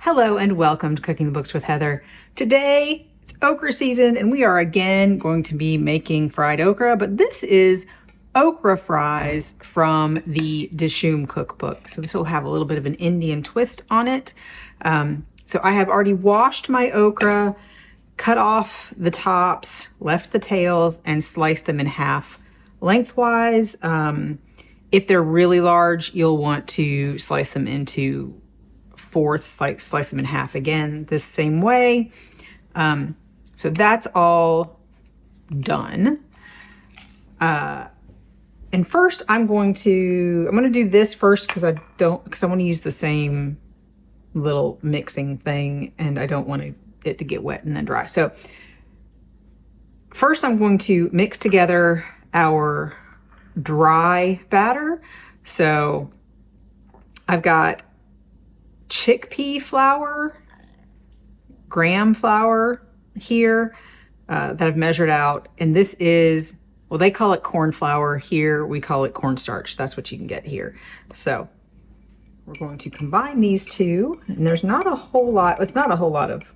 Hello and welcome to Cooking the Books with Heather. Today it's okra season and we are again going to be making fried okra, but this is okra fries from the Dishoom cookbook. So this will have a little bit of an Indian twist on it. So I have already washed my okra, cut off the tops, left the tails, and sliced them in half lengthwise. If they're really large, you'll want to slice them into fourths, like slice them in half again this same way. So that's all done. And first I'm going to do this first because I want to use the same little mixing thing and I don't want it to get wet and then dry. So first I'm going to mix together our dry batter. So I've got chickpea flour, graham flour here that I've measured out. And this is, well, they call it corn flour. Here we call it cornstarch. That's what you can get here. So we're going to combine these two, and there's not a whole lot, it's not a whole lot of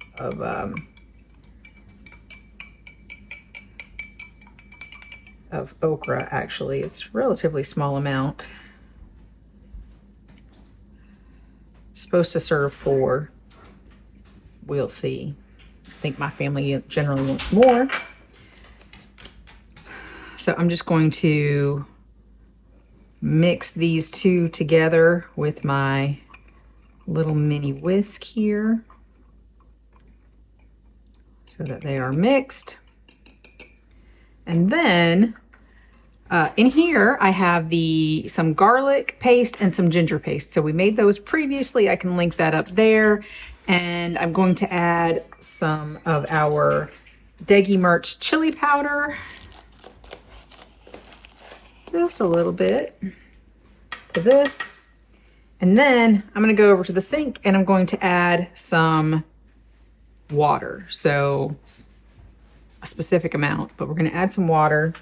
okra, actually. It's a relatively small amount. Supposed to serve 4. We'll see. I think my family generally wants more. So I'm just going to mix these two together with my little mini whisk here so that they are mixed. And then in here, I have some garlic paste and some ginger paste. So we made those previously. I can link that up there. And I'm going to add some of our Degi Merch chili powder. Just a little bit to this. And then I'm going to go over to the sink and I'm going to add some water. So a specific amount, but we're going to add some water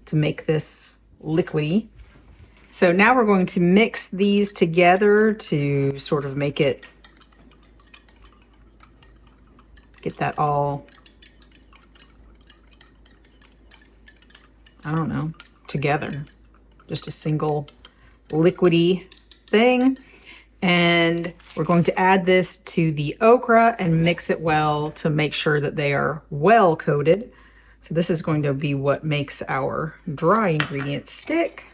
to make this liquidy. So now we're going to mix these together to sort of get that all, I don't know, together. Just a single liquidy thing. And we're going to add this to the okra and mix it well to make sure that they are well coated. So this is going to be what makes our dry ingredients stick.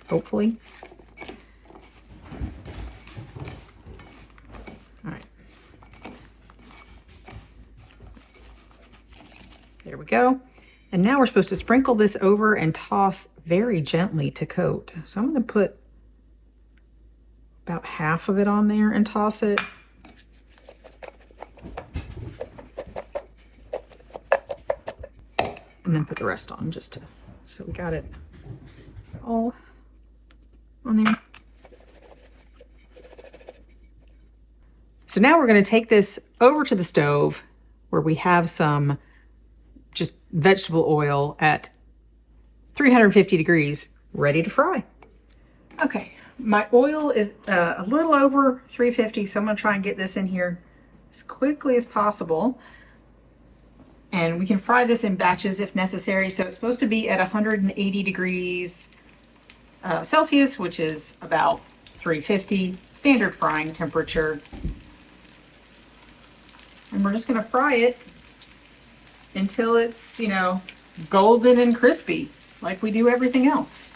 Hopefully. All right. There we go. And now we're supposed to sprinkle this over and toss very gently to coat. So I'm going to put about half of it on there and toss it. And then put the rest on so we got it all on there. So now we're going to take this over to the stove where we have some just vegetable oil at 350 degrees ready to fry. Okay, my oil is a little over 350, so I'm going to try and get this in here as quickly as possible. And we can fry this in batches if necessary. So it's supposed to be at 180 degrees Celsius, which is about 350, standard frying temperature. And we're just going to fry it until it's, golden and crispy, like we do everything else.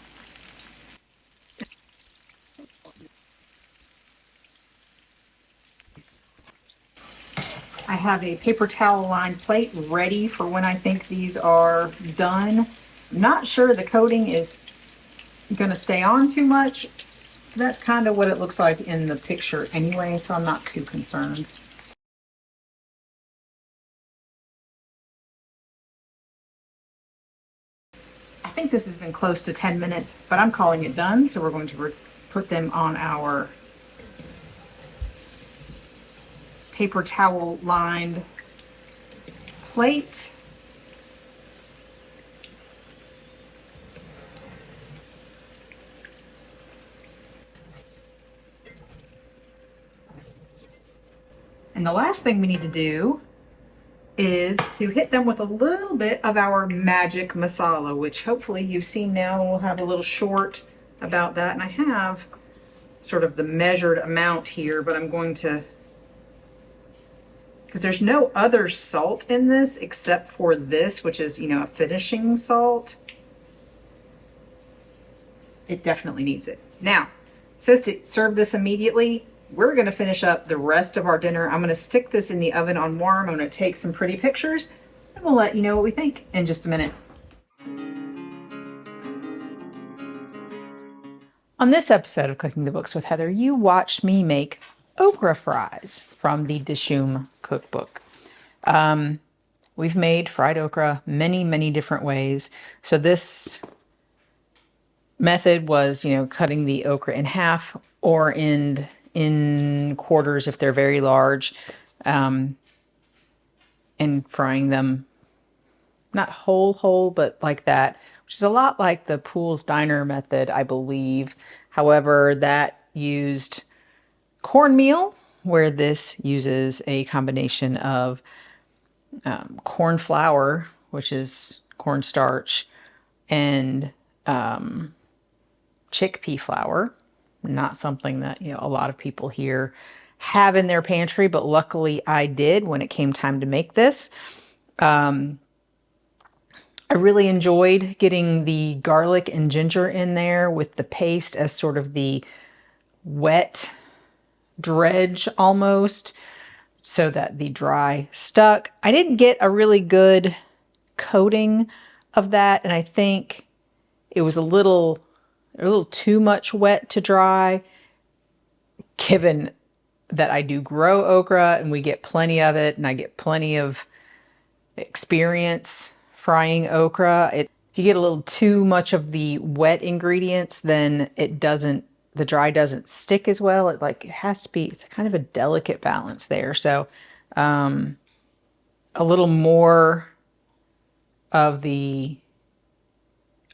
I have a paper towel lined plate ready for when I think these are done. I'm not sure the coating is going to stay on too much. That's kind of what it looks like in the picture anyway, so I'm not too concerned. I think this has been close to 10 minutes, but I'm calling it done, so we're going to put them on our paper towel lined plate. And the last thing we need to do is to hit them with a little bit of our magic masala, which hopefully you've seen now. We'll have a little short about that. And I have sort of the measured amount here, but I'm going to, because there's no other salt in this except for this, which is, a finishing salt. It definitely needs it. Now, it says to serve this immediately. We're going to finish up the rest of our dinner. I'm going to stick this in the oven on warm. I'm going to take some pretty pictures, and we'll let you know what we think in just a minute. On this episode of Cooking the Books with Heather, you watched me make okra fries from the Dishoom cookbook. We've made fried okra many, many different ways. So this method was, cutting the okra in half or in quarters if they're very large, and frying them not whole, but like that, which is a lot like the Poole's Diner method, I believe. However, that used cornmeal, where this uses a combination of corn flour, which is cornstarch, and chickpea flour. Not something that, a lot of people here have in their pantry, but luckily I did when it came time to make this. I really enjoyed getting the garlic and ginger in there with the paste as sort of the wet dredge almost, so that the dry stuck. I didn't get a really good coating of that, and I think it was a little too much wet to dry, given that I do grow okra and we get plenty of it, and I get plenty of experience frying okra. If you get a little too much of the wet ingredients, then the dry doesn't stick as well. It has to be, it's kind of a delicate balance there. So a little more of the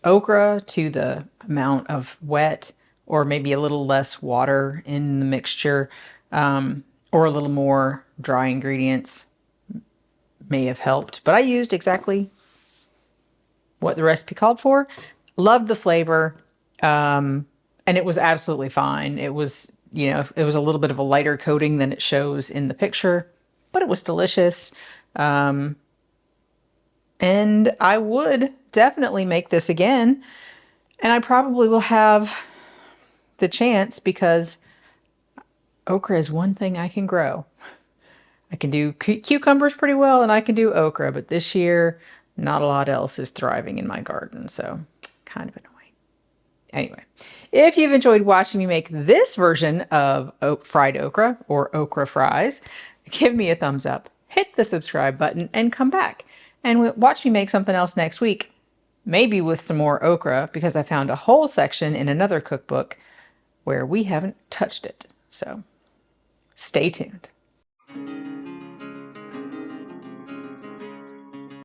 okra to the amount of wet, or maybe a little less water in the mixture, or a little more dry ingredients may have helped. But I used exactly what the recipe called for. Loved the flavor, and it was absolutely fine. It was, it was a little bit of a lighter coating than it shows in the picture, but it was delicious. And I would definitely make this again. And I probably will have the chance, because okra is one thing I can grow. I can do cucumbers pretty well, and I can do okra, but this year, not a lot else is thriving in my garden, so kind of annoying. Anyway, if you've enjoyed watching me make this version of fried okra or okra fries, give me a thumbs up, hit the subscribe button, and come back and watch me make something else next week. Maybe with some more okra, because I found a whole section in another cookbook where we haven't touched it. So stay tuned.